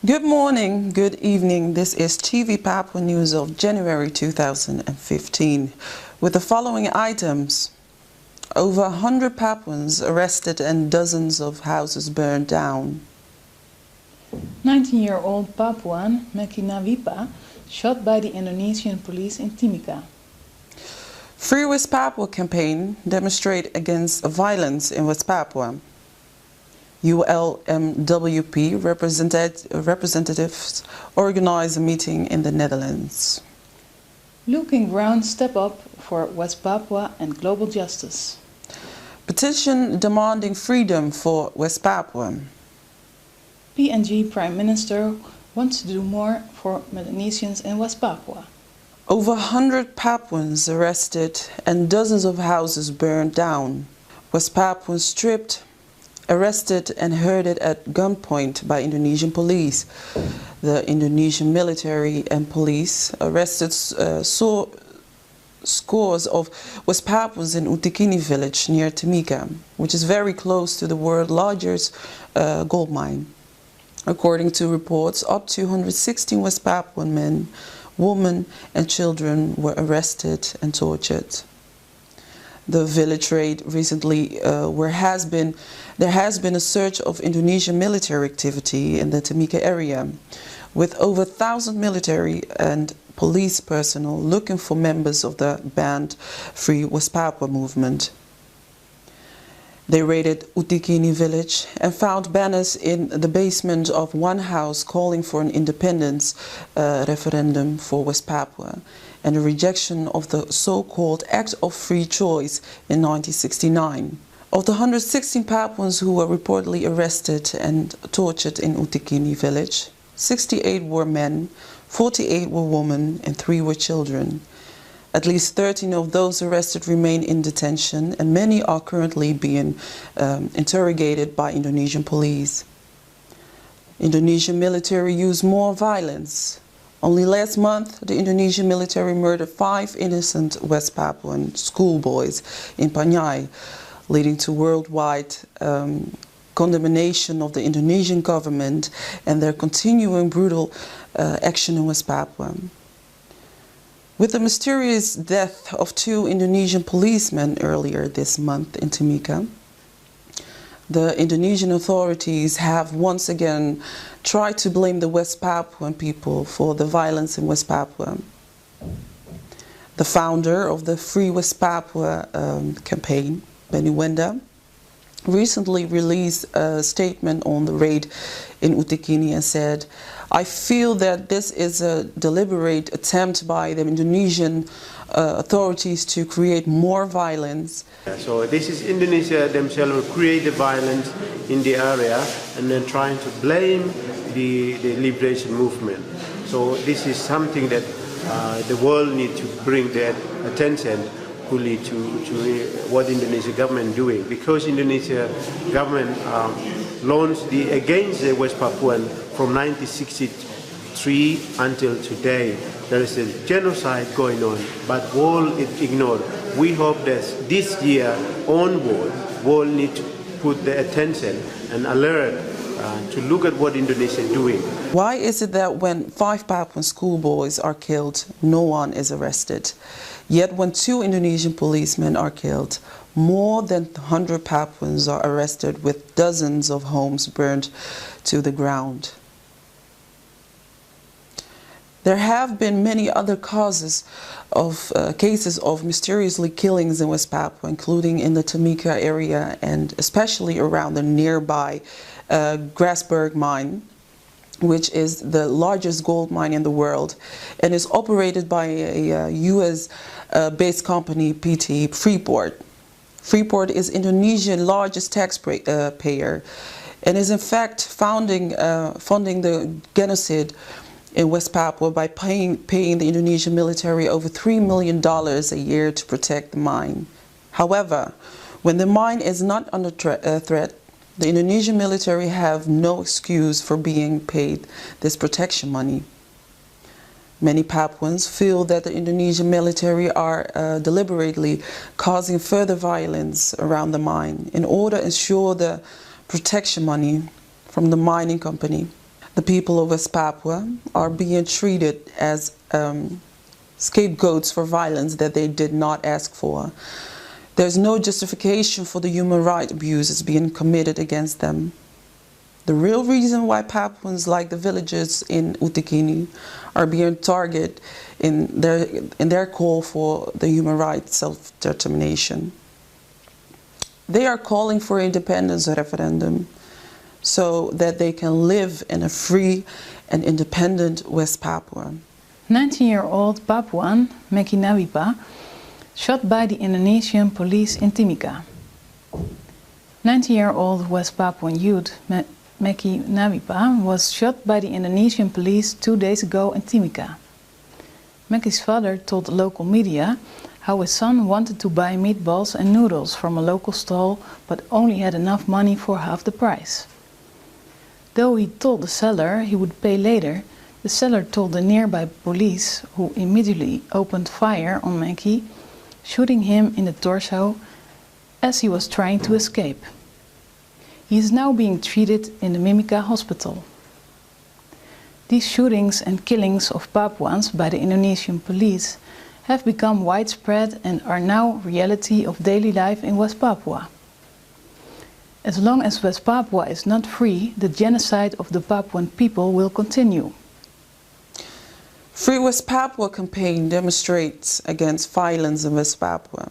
Good morning, good evening. This is TV Papua News of January 2015 with the following items. Over 100 Papuans arrested and dozens of houses burned down. 19-year-old Papuan Mekinawipa shot by the Indonesian police in Timika. Free West Papua campaign demonstrate against violence in West Papua. ULMWP representatives organize a meeting in the Netherlands. Looking Ground step up for West Papua and global justice. Petition demanding freedom for West Papua. PNG Prime Minister wants to do more for Melanesians in West Papua. Over 100 Papuans arrested and dozens of houses burned down. West Papuans stripped, arrested and herded at gunpoint by Indonesian police. The Indonesian military and police arrested scores of West Papuans in Utikini village near Timika, which is very close to the world's largest gold mine. According to reports, up to 116 West Papuan men, women and children were arrested and tortured. The village raid recently, there has been a surge of Indonesian military activity in the Timika area, with over 1,000 military and police personnel looking for members of the banned Free West Papua movement. They raided Utikini village and found banners in the basement of one house calling for an independence referendum for West Papua and a rejection of the so-called Act of Free Choice in 1969. Of the 116 Papuans who were reportedly arrested and tortured in Utikini village, 68 were men, 48 were women, and 3 were children. At least 13 of those arrested remain in detention, and many are currently being interrogated by Indonesian police. Indonesian military used more violence. Only last month, the Indonesian military murdered 5 innocent West Papuan schoolboys in Panyai, leading to worldwide condemnation of the Indonesian government and their continuing brutal action in West Papua. With the mysterious death of 2 Indonesian policemen earlier this month in Timika, the Indonesian authorities have once again tried to blame the West Papuan people for the violence in West Papua. The founder of the Free West Papua campaign, Benny Wenda, recently released a statement on the raid in Utikini and said, "I feel that this is a deliberate attempt by the Indonesian authorities to create more violence." So this is Indonesia themselves who create the violence in the area and then trying to blame the liberation movement. So this is something that the world needs to bring their attention fully to what Indonesia government doing, because Indonesia government launched against the West Papuan from 1963 until today. There is a genocide going on, but world is ignored. We hope that this year onward, world need to put the attention and alert to look at what Indonesia is doing. Why is it that when 5 Papuan schoolboys are killed, no one is arrested? Yet when 2 Indonesian policemen are killed, more than 100 Papuans are arrested with dozens of homes burned to the ground. There have been many other cases of mysteriously killings in West Papua, including in the Timika area and especially around the nearby Grasberg mine, which is the largest gold mine in the world and is operated by a US-based company, PT Freeport. Freeport is Indonesia's largest taxpayer and is in fact funding the genocide in West Papua by paying the Indonesian military over $3 million a year to protect the mine. However, when the mine is not under threat, the Indonesian military have no excuse for being paid this protection money. Many Papuans feel that the Indonesian military are deliberately causing further violence around the mine in order to ensure the protection money from the mining company. The people of West Papua are being treated as scapegoats for violence that they did not ask for. There's no justification for the human rights abuses being committed against them. The real reason why Papuans, like the villagers in Utikini, are being targeted in their call for the human rights self-determination. They are calling for independence referendum so that they can live in a free and independent West Papua. 19-year-old Papuan Meki Nawipa shot by the Indonesian police in Timika. 19-year-old West Papuan youth Meki Nawipa was shot by the Indonesian police 2 days ago in Timika. Meki's father told local media how his son wanted to buy meatballs and noodles from a local stall but only had enough money for half the price. Though he told the seller he would pay later, the seller told the nearby police, who immediately opened fire on Meki, shooting him in the torso as he was trying to escape. He is now being treated in the Mimika hospital. These shootings and killings of Papuans by the Indonesian police have become widespread and are now reality of daily life in West Papua. As long as West Papua is not free, the genocide of the Papuan people will continue. Free West Papua campaign demonstrates against violence in West Papua.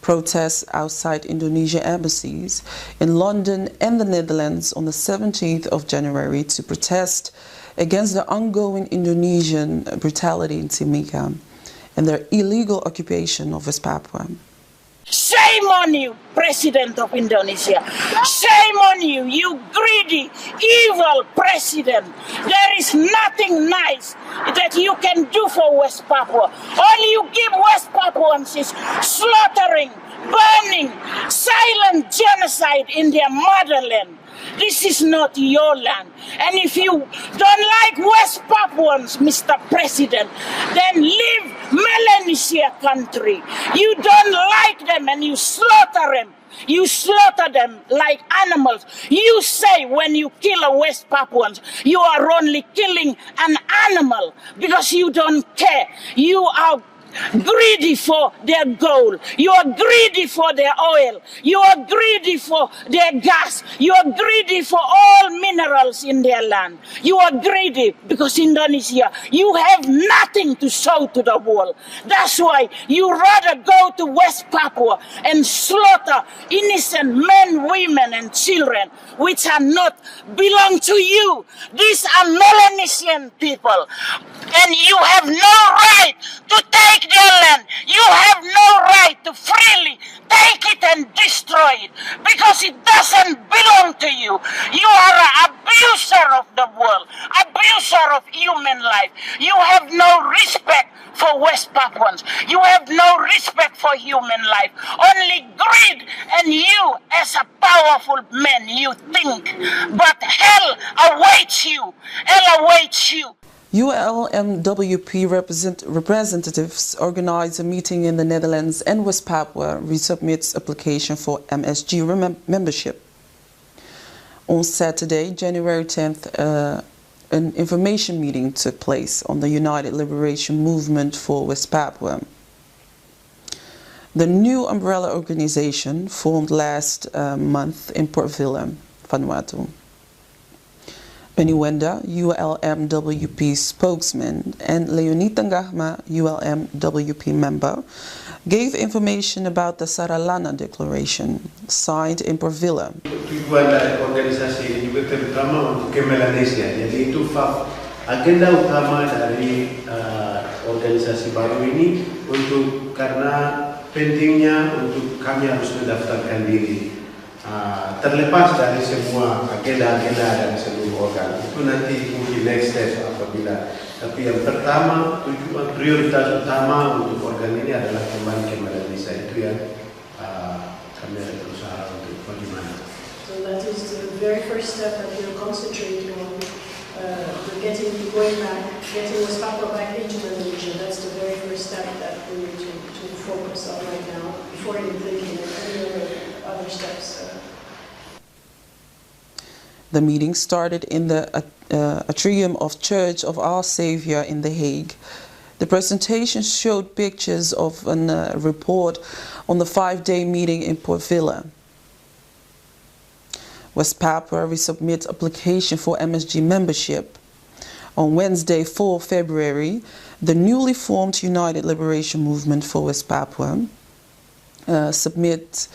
Protests outside Indonesian embassies in London and the Netherlands on the 17th of January to protest against the ongoing Indonesian brutality in Timika and their illegal occupation of West Papua. Shame on you, President of Indonesia. Shame on you, you greedy, evil president. There is nothing nice that you can do for West Papua. All you give West Papuans is slaughtering, burning, silent genocide in their motherland. This is not your land. And if you don't like West Papuans, Mr. President, then leave Melanesia country. You don't like them and you slaughter them. You slaughter them like animals. You say when you kill a West Papuans, you are only killing an animal because you don't care. You are greedy for their gold. You are greedy for their oil. You are greedy for their gas. You are greedy for all minerals in their land. You are greedy because Indonesia, you have nothing to show to the world. That's why you rather go to West Papua and slaughter innocent men, women, and children, which are not belong to you. These are Melanesian people. And you have no right to take their land. You have no right to freely take it and destroy it because it doesn't belong to you. You are an abuser of the world, abuser of human life. You have no respect for West Papuans. You have no respect for human life. Only greed, and you as a powerful man, you think. But hell awaits you. Hell awaits you. ULMWP representatives organized a meeting in the Netherlands and West Papua resubmits application for MSG membership. On Saturday, January 10th, an information meeting took place on the United Liberation Movement for West Papua. The new umbrella organization formed last month in Port Vila, Vanuatu. Benny Wenda, ULMWP spokesman, and Leonita Ngahma, ULMWP member, gave information about the Saralana Declaration, signed in Port Vila. Tujuan dari organisasi ini juga terutama untuk Melanesia, jadi itu agenda utama dari organisasi baru ini untuk karena pentingnya untuk kami harus mendaftarkan diri. Terlepas dari semua agenda-agenda dari seluruh organ itu nanti mungkin next step apabila, tapi yang pertama tujuan prioritas utama untuk organ ini adalah kembali ke Malaysia, itu yang kami ada berusaha untuk bagaimana. So that is the very first step that we are concentrating on, going back, getting West Papua back into Indonesia. That's the very first step that we need to focus on right now before even thinking of any other steps. The meeting started in the atrium of Church of Our Savior in The Hague. The presentation showed pictures of a report on the 5-day meeting in Port Vila. West Papua resubmits application for MSG membership. On Wednesday, 4 February, the newly formed United Liberation Movement for West Papua submits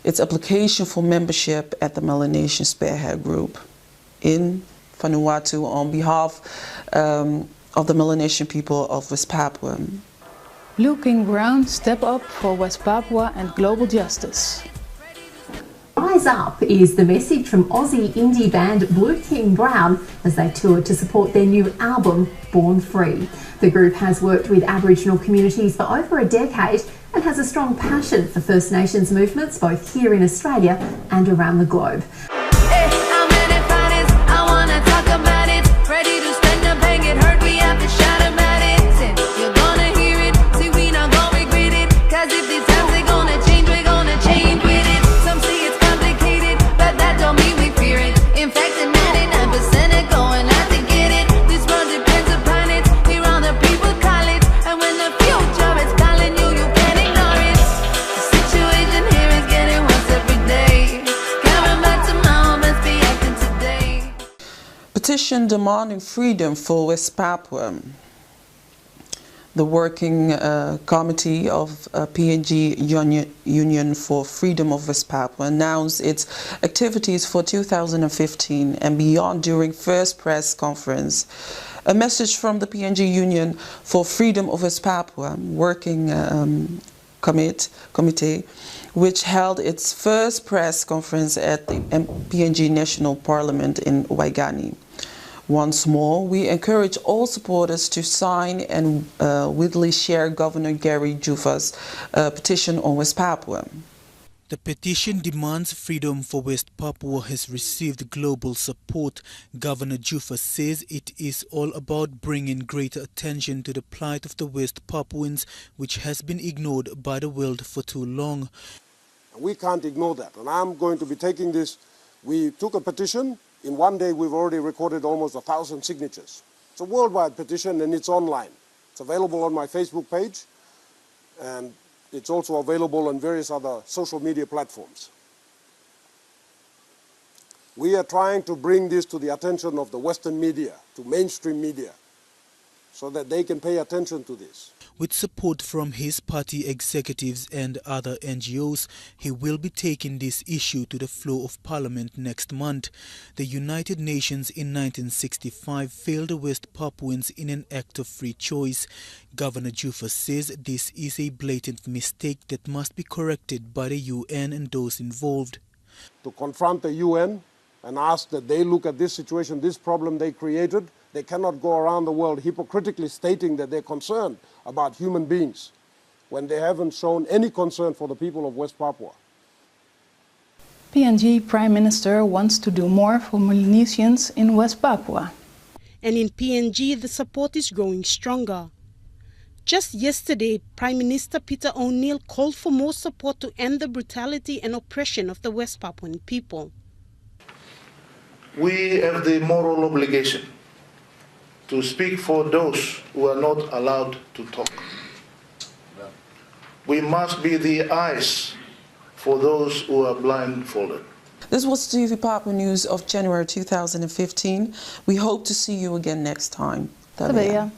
its application for membership at the Melanesian Spearhead Group in Vanuatu on behalf of the Melanesian people of West Papua. Blue King Brown step up for West Papua and global justice. Rise Up is the message from Aussie indie band Blue King Brown as they tour to support their new album, Born Free. The group has worked with Aboriginal communities for over a decade and has a strong passion for First Nations movements both here in Australia and around the globe. Petition demanding freedom for West Papua. The Working Committee of PNG Union for Freedom of West Papua announced its activities for 2015 and beyond during first press conference. A message from the PNG Union for Freedom of West Papua Working Committee, which held its first press conference at the PNG National Parliament in Waigani. Once more, we encourage all supporters to sign and widely share Governor Gary Jufa's petition on West Papua. The petition demands freedom for West Papua has received global support. Governor Jufa says it is all about bringing greater attention to the plight of the West Papuans, which has been ignored by the world for too long. We can't ignore that, and I'm going to be taking this. We took a petition. In one day, we've already recorded almost 1,000 signatures. It's a worldwide petition, and it's online. It's available on my Facebook page, and it's also available on various other social media platforms. We are trying to bring this to the attention of the Western media, to mainstream media, so that they can pay attention to this. With support from his party executives and other NGOs, he will be taking this issue to the floor of Parliament next month. The United Nations in 1965 failed the West Papuans in an act of free choice. Governor Jufa says this is a blatant mistake that must be corrected by the UN and those involved. To confront the UN and ask that they look at this situation, this problem they created. They cannot go around the world hypocritically stating that they're concerned about human beings when they haven't shown any concern for the people of West Papua. PNG Prime Minister wants to do more for Melanesians in West Papua. And in PNG, the support is growing stronger. Just yesterday, Prime Minister Peter O'Neill called for more support to end the brutality and oppression of the West Papuan people. We have the moral obligation to speak for those who are not allowed to talk. We must be the eyes for those who are blindfolded. This was TV Papua News of January 2015. We hope to see you again next time. Tabea.